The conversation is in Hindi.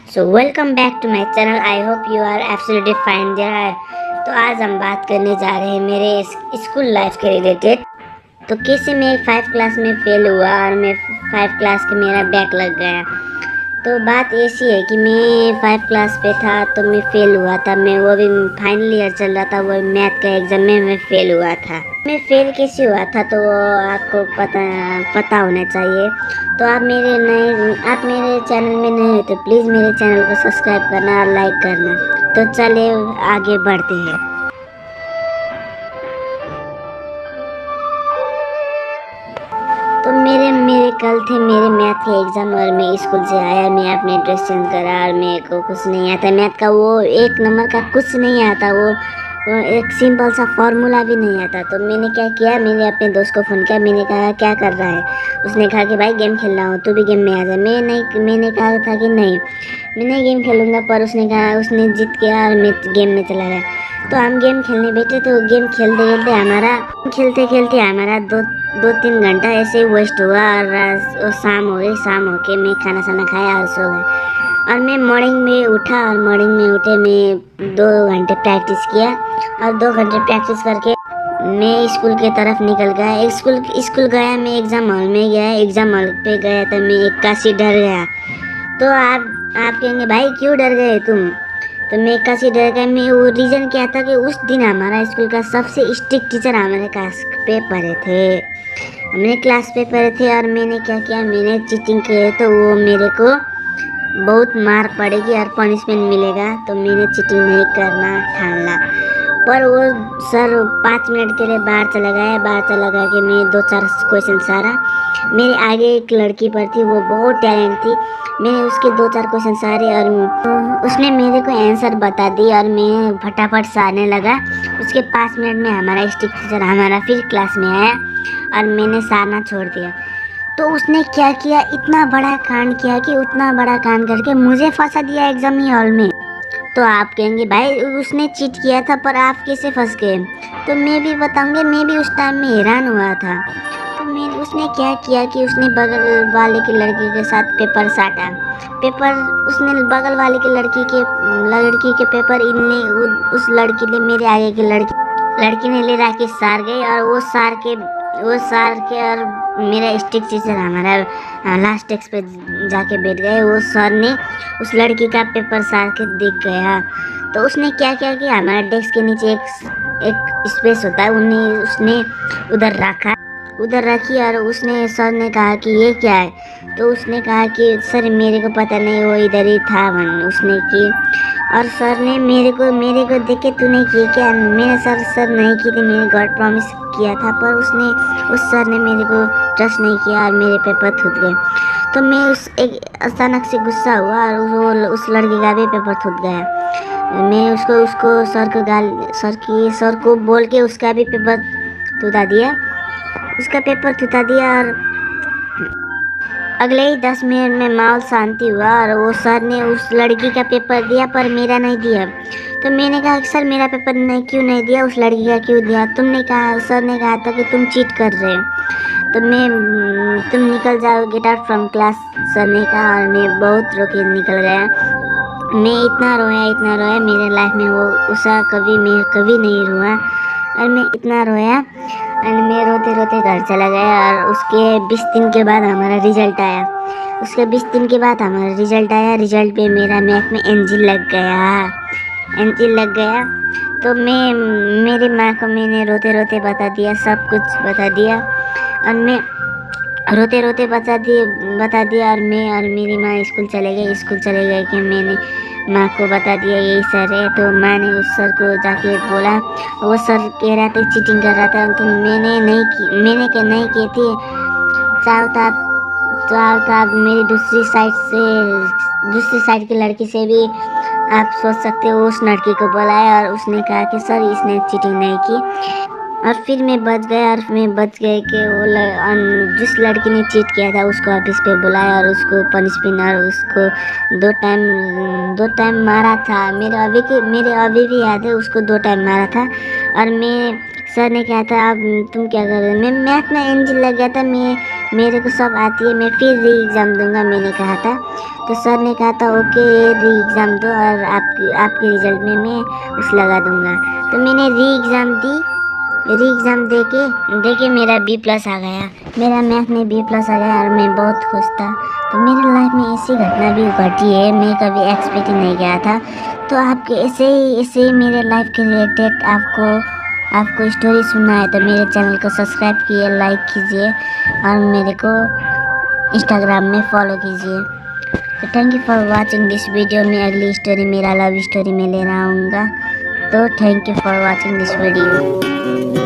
So welcome back to my channel. I hope you are absolutely fine there. तो आज हम बात करने जा रहे हैं मेरे स्कूल लाइफ के रिलेटेड। तो कैसे मैं 5 क्लास में फेल हुआ और मैं 5 क्लास के मेरा बैक लग गया। तो बात ऐसी है कि मैं 5 क्लास पे था तो मैं फेल हुआ था। मैं वो भी फाइनल ईयर चल रहा था, वो मैथ का एग्ज़ाम में मैं फेल हुआ था। मैं फेल कैसे हुआ था तो वो आपको पता होना चाहिए। तो आप मेरे चैनल में नए हो तो प्लीज़ मेरे चैनल को सब्सक्राइब करना और लाइक करना। तो चलिए आगे बढ़ते हैं। तो मेरे कल थे मेरे मैथ के एग्ज़ाम और मैं स्कूल से आया, मैं अपने ड्रेस चेंज करा और मेरे को कुछ नहीं आता मैथ का, वो 1 नंबर का कुछ नहीं आता, वो एक सिंपल सा फार्मूला भी नहीं आता। तो मैंने क्या किया, मैंने अपने दोस्त को फ़ोन किया, मैंने कहा क्या कर रहा है। उसने कहा कि भाई गेम खेल रहा हूँ, तू भी गेम में आ जा। मैंने कहा था कि नहीं मैं नहीं गेम खेलूँगा, पर उसने जीत गया और मैं गेम में चला गया। तो हम गेम खेलने बैठे तो गेम खेलते खेलते हमारा दो तीन घंटा ऐसे ही वेस्ट हुआ और शाम हो गई। शाम होके मैं खाना साना खाया और सो गए। और मैं मॉर्निंग में उठा और मॉर्निंग में उठे मैं 2 घंटे प्रैक्टिस किया और 2 घंटे प्रैक्टिस करके मैं स्कूल की तरफ निकल गया। स्कूल गया, मैं एग्ज़ाम हॉल में गया। एग्ज़ाम हॉल पे गया तो मैं एक्कासी डर गया। तो आप कहेंगे भाई क्यों डर गए तुम। तो मैं कैसे डर गया, मैं वो रीज़न क्या था कि उस दिन हमारा स्कूल का सबसे स्ट्रिक्ट टीचर हमारे क्लास पे पढ़े थे। हमने क्लास पे पढ़े थे और मैंने क्या किया, मैंने चीटिंग की तो वो मेरे को बहुत मार पड़ेगी और पनिशमेंट मिलेगा। तो मैंने चीटिंग नहीं करना ठान ला। पर वो सर 5 मिनट के लिए बाहर चला गया। बाहर चला गया कि मैं 2-4 क्वेश्चन सारा। मेरे आगे एक लड़की पर थी, वो बहुत टैलेंट थी। मैंने उसके 2-4 क्वेश्चन सारे और उसने मेरे को आंसर बता दी और मैं फटाफट सारने लगा। उसके 5 मिनट में हमारा स्ट्रिक्ट टीचर हमारा फिर क्लास में आया और मैंने सारना छोड़ दिया। तो उसने क्या किया, इतना बड़ा कांड किया कि उतना बड़ा कांड करके मुझे फंसा दिया एग्जाम हॉल में। तो आप कहेंगे भाई उसने चीट किया था पर आप कैसे फंस गए। तो मैं भी बताऊंगी, मैं भी उस टाइम में हैरान हुआ था। तो उसने क्या किया कि उसने बगल वाले की लड़की के साथ पेपर साटा। उसने बगल वाले की लड़की के पेपर उस लड़की ने मेरे आगे की लड़की ने ले जाके सार गई और वो सार के और मेरा स्ट्रिक्ट टीचर हमारा लास्ट डेस्क पे जाके बैठ गए। वो सर ने उस लड़की का पेपर सार के दिख गया। तो उसने क्या किया कि हमारा डेस्क के नीचे एक स्पेस होता है, उसने उधर रखी और उसने सर ने कहा कि ये क्या है। तो उसने कहा कि सर मेरे को पता नहीं, वो इधर ही था उसने की। और सर ने मेरे को देख के तूने की क्या। मैंने सर नहीं की थी, मैंने गॉड प्रॉमिस किया था। पर उस सर ने मेरे को ट्रस्ट नहीं किया और मेरे पेपर थूक गए। तो मैं एक अचानक से गुस्सा हुआ और उस लड़की का भी पेपर थूक गया। मैं उसको सर को बोल के उसका भी पेपर थुता दिया और अगले ही 10 मिनट में माहौल शांति हुआ और वो सर ने उस लड़की का पेपर दिया पर मेरा नहीं दिया। तो मैंने कहा कि सर मेरा पेपर क्यों नहीं दिया, उस लड़की का क्यों दिया। सर ने कहा था कि तुम चीट कर रहे हो। तो तुम निकल जाओ, get out from class, sir ने कहा। और मैं बहुत रो के निकल गया। मैं इतना रोया मेरे लाइफ में वो मैं कभी नहीं रोया। और मैं इतना रोया और मैं रोते रोते घर चला गया। और उसके 20 दिन के बाद हमारा रिजल्ट आया। रिजल्ट पे मेरा मैथ में एनजी लग गया। तो मेरी माँ को मैंने रोते रोते बता दिया, सब कुछ बता दिया। और मैं रोते रोते बता दिया और मैं और मेरी माँ स्कूल चले गए कि मैंने माँ को बता दिया यही सर है। तो माँ ने उस सर को जाके बोला, वो सर कह रहा था चीटिंग कर रहा था। तो मैंने नहीं की थी। चाहो तो आप मेरी दूसरी साइड की लड़की से भी आप सोच सकते हो। उस लड़की को बुलाया और उसने कहा कि सर इसने चीटिंग नहीं की। और फिर मैं बच गया कि जिस लड़की ने चीट किया था उसको ऑफिस पे बुलाया और उसको पनिशमेंट और उसको 2 टाइम मारा था। मेरे अभी भी याद है, उसको 2 टाइम मारा था। और मैं सर ने कहा था अब तुम क्या कर रहे हो, मैं मैथ में एनजी लग गया था, मेरे को सब आती है, मैं फिर री एग्ज़ाम दूंगा मैंने कहा था। तो सर ने कहा था ओके री एग्ज़ाम दो और आपके रिज़ल्ट में मैं उस लगा दूंगा। तो मैंने री एग्ज़ाम दे के मेरा B+ आ गया, मेरा मैथ में B+ आ गया और मैं बहुत खुश था। तो मेरे लाइफ में ऐसी घटना भी घटी है, मैं कभी एक्सपेक्ट नहीं किया था। तो आपके ऐसे ही मेरे लाइफ के रिलेटेड आपको स्टोरी सुनना है तो मेरे चैनल को सब्सक्राइब कीजिए, लाइक कीजिए और मेरे को इंस्टाग्राम में फॉलो कीजिए। तो thank you for watching this video. मैं अगली स्टोरी मेरा लव स्टोरी में ले रहा हूँगा। तो thank you for watching this video.